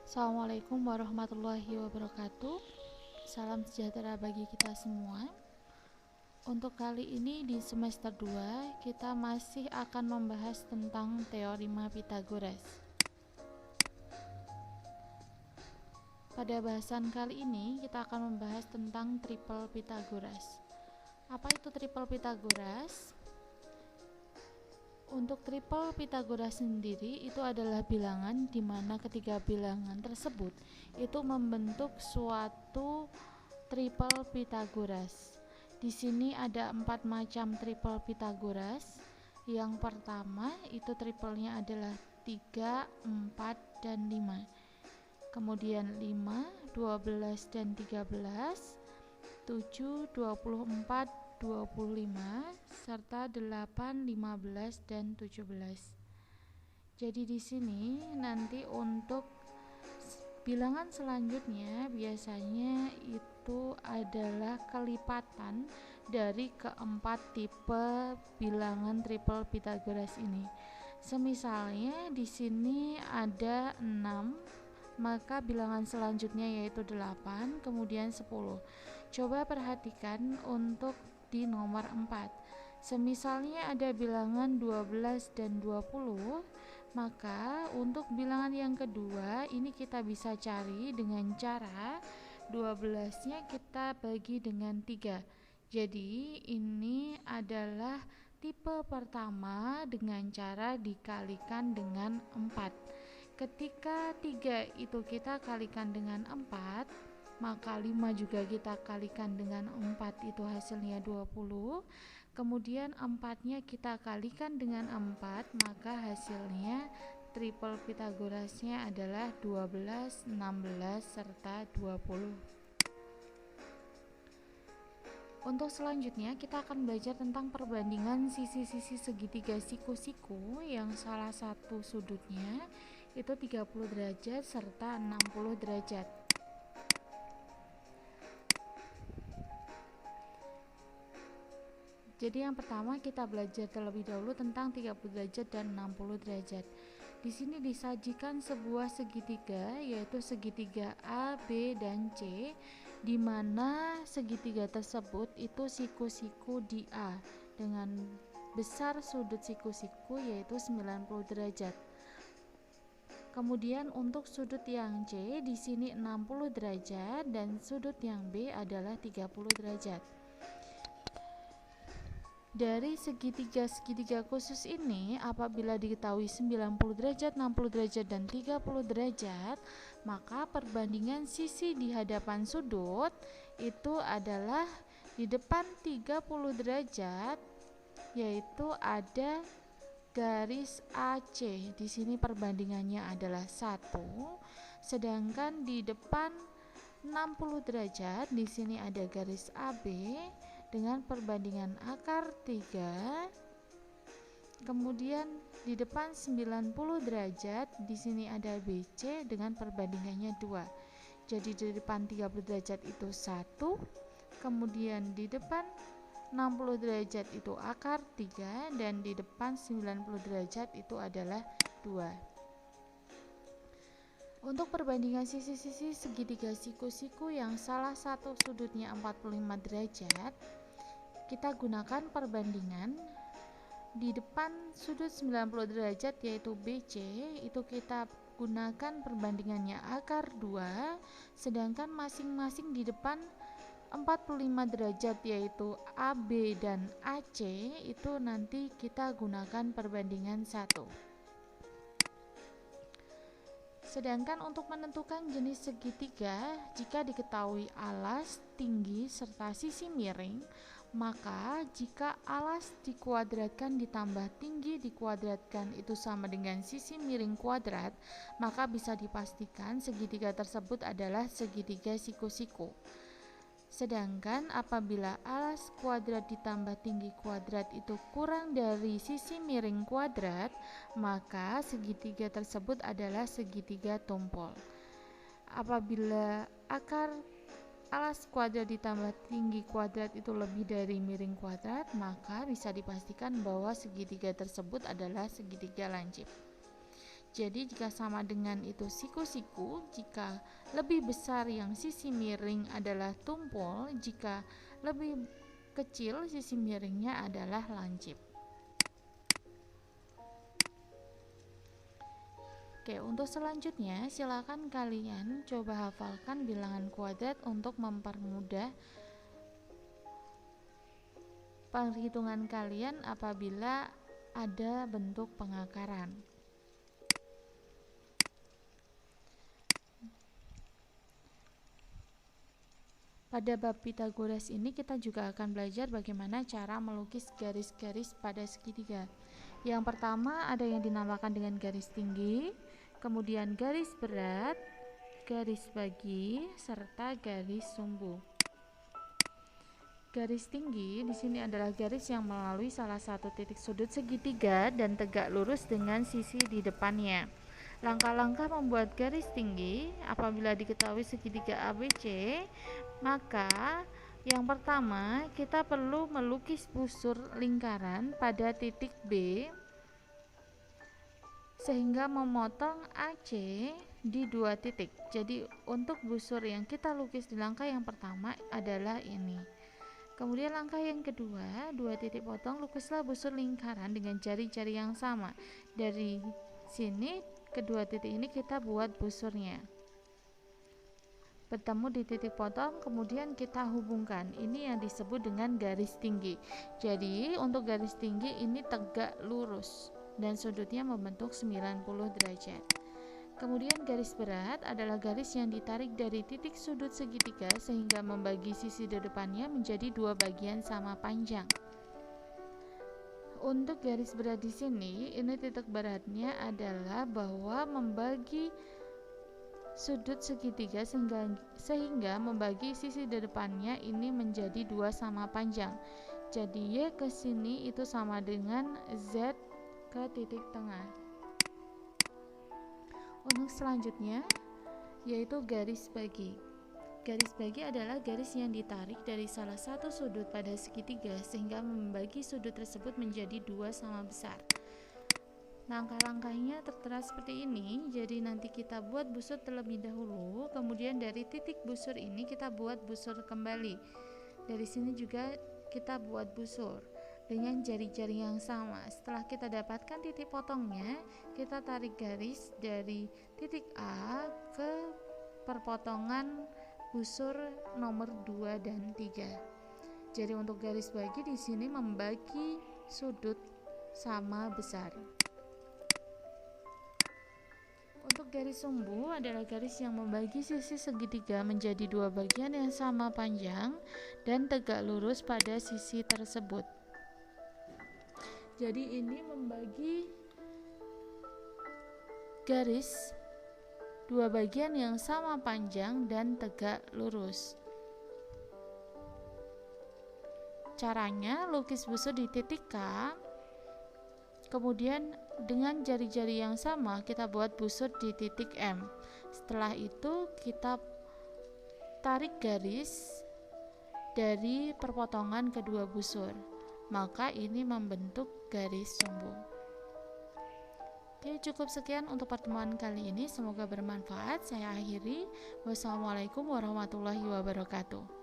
Assalamualaikum warahmatullahi wabarakatuh. Salam sejahtera bagi kita semua. Untuk kali ini di semester 2 kita masih akan membahas tentang teorema Pythagoras. Pada bahasan kali ini kita akan membahas tentang triple Pythagoras. Apa itu triple Pythagoras? Untuk triple Pythagoras sendiri itu adalah bilangan di mana ketiga bilangan tersebut itu membentuk suatu triple Pythagoras. Di sini ada 4 macam triple Pythagoras. Yang pertama itu triplenya adalah 3, 4, dan 5. Kemudian 5, 12, dan 13, 7, 24, 25, serta 8, 15, dan 17. Jadi di sini nanti untuk bilangan selanjutnya biasanya itu adalah kelipatan dari keempat tipe bilangan triple Pythagoras ini. Semisalnya di sini ada 6, maka bilangan selanjutnya yaitu 8, kemudian 10. Coba perhatikan untuk di nomor 4. Semisalnya ada bilangan 12 dan 20, maka untuk bilangan yang kedua ini kita bisa cari dengan cara 12-nya kita bagi dengan 3. Jadi ini adalah tipe pertama dengan cara dikalikan dengan 4. Ketika 3 itu kita kalikan dengan 4, maka 5 juga kita kalikan dengan 4, itu hasilnya 20. Kemudian 4-nya kita kalikan dengan 4, maka hasilnya triple Pythagorasnya adalah 12, 16, serta 20. Untuk selanjutnya kita akan belajar tentang perbandingan sisi-sisi segitiga siku-siku yang salah satu sudutnya itu 30 derajat serta 60 derajat. Jadi yang pertama kita belajar terlebih dahulu tentang 30 derajat dan 60 derajat. Di sini disajikan sebuah segitiga yaitu segitiga A, B, dan C, di mana segitiga tersebut itu siku-siku di A dengan besar sudut siku-siku yaitu 90 derajat. Kemudian untuk sudut yang C di sini 60 derajat dan sudut yang B adalah 30 derajat. Dari segitiga-segitiga khusus ini, apabila diketahui 90 derajat, 60 derajat, dan 30 derajat, maka perbandingan sisi di hadapan sudut itu adalah di depan 30 derajat, yaitu ada garis AC. Di sini perbandingannya adalah 1, sedangkan di depan 60 derajat, di sini ada garis AB dengan perbandingan akar 3. Kemudian di depan 90 derajat di sini ada BC dengan perbandingannya 2. Jadi di depan 30 derajat itu 1, kemudian di depan 60 derajat itu akar 3, dan di depan 90 derajat itu adalah 2. Untuk perbandingan sisi-sisi segitiga siku-siku yang salah satu sudutnya 45 derajat, kita gunakan perbandingan di depan sudut 90 derajat yaitu BC, itu kita gunakan perbandingannya akar 2, sedangkan masing-masing di depan 45 derajat yaitu AB dan AC itu nanti kita gunakan perbandingan 1. Sedangkan untuk menentukan jenis segitiga, jika diketahui alas, tinggi, serta sisi miring, maka jika alas dikuadratkan ditambah tinggi dikuadratkan itu sama dengan sisi miring kuadrat, maka bisa dipastikan segitiga tersebut adalah segitiga siku-siku. Sedangkan apabila alas kuadrat ditambah tinggi kuadrat itu kurang dari sisi miring kuadrat, maka segitiga tersebut adalah segitiga tumpul. Apabila akar alas kuadrat ditambah tinggi kuadrat itu lebih dari miring kuadrat, maka bisa dipastikan bahwa segitiga tersebut adalah segitiga lancip. Jadi jika sama dengan itu siku-siku, jika lebih besar yang sisi miring adalah tumpul, jika lebih kecil sisi miringnya adalah lancip. Oke, untuk selanjutnya silakan kalian coba hafalkan bilangan kuadrat untuk mempermudah perhitungan kalian apabila ada bentuk pengakaran. Pada bab Pitagoras ini kita juga akan belajar bagaimana cara melukis garis-garis pada segitiga. Yang pertama ada yang dinamakan dengan garis tinggi, kemudian garis berat, garis bagi, serta garis sumbu. Garis tinggi di sini adalah garis yang melalui salah satu titik sudut segitiga dan tegak lurus dengan sisi di depannya. Langkah-langkah membuat garis tinggi apabila diketahui segitiga ABC, maka yang pertama kita perlu melukis busur lingkaran pada titik B sehingga memotong AC di dua titik. Jadi untuk busur yang kita lukis di langkah yang pertama adalah ini. Kemudian langkah yang kedua, dua titik potong, lukislah busur lingkaran dengan jari-jari yang sama. Dari sini kedua titik ini kita buat busurnya. Bertemu di titik potong, kemudian kita hubungkan. Ini yang disebut dengan garis tinggi. Jadi untuk garis tinggi ini tegak lurus dan sudutnya membentuk 90 derajat. Kemudian garis berat adalah garis yang ditarik dari titik sudut segitiga sehingga membagi sisi di depannya menjadi dua bagian sama panjang. Untuk garis berat di sini, ini titik beratnya adalah bahwa membagi sudut segitiga sehingga membagi sisi di depannya ini menjadi dua sama panjang. Jadi Y ke sini itu sama dengan Z ke titik tengah. Untuk selanjutnya yaitu garis bagi. Garis bagi adalah garis yang ditarik dari salah satu sudut pada segitiga sehingga membagi sudut tersebut menjadi dua sama besar. Langkah-langkahnya tertera seperti ini. Jadi nanti kita buat busur terlebih dahulu, kemudian dari titik busur ini kita buat busur kembali. Dari sini juga kita buat busur dengan jari-jari yang sama. Setelah kita dapatkan titik potongnya, kita tarik garis dari titik A ke perpotongan busur nomor 2 dan 3. Jadi untuk garis bagi di sini membagi sudut sama besar. Untuk garis sumbu adalah garis yang membagi sisi segitiga menjadi dua bagian yang sama panjang dan tegak lurus pada sisi tersebut. Jadi ini membagi garis dua bagian yang sama panjang dan tegak lurus. Caranya lukis busur di titik K, kemudian dengan jari-jari yang sama kita buat busur di titik M. Setelah itu kita tarik garis dari perpotongan kedua busur, maka ini membentuk garis sumbu. Oke, cukup sekian untuk pertemuan kali ini, semoga bermanfaat. Saya akhiri. Wassalamualaikum warahmatullahi wabarakatuh.